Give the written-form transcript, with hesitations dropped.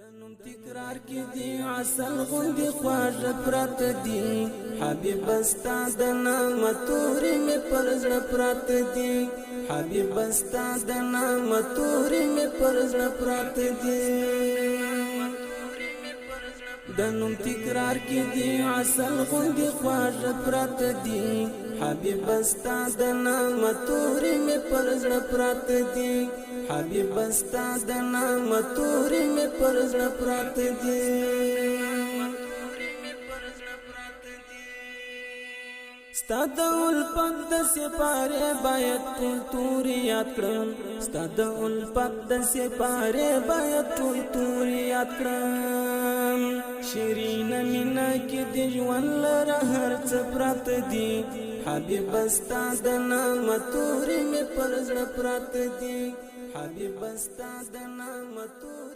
دنم تکرار کی دی عسل غندی خواج پرات دی حبیب استا د نام توری می پرزړه پرات دی حبیب استا د نام توری می پرزړه پرات دی دنم تکرار کی دی عسل غندی خواج پرات دی حبیب استا د نام توری می پرزړه پرات دی حبیب استا د نام توری می پرزړه پرات دی ستا د الفت د سپاره باید ټول توري یاد کړم ستا د الفت د سپاره باید ټول توري یاد کړم شیرین مینا کې د ژوند لره هر څه پرات دی حبیب استا د نام توری می پرزړه پرات دی حبیب استا د نام توری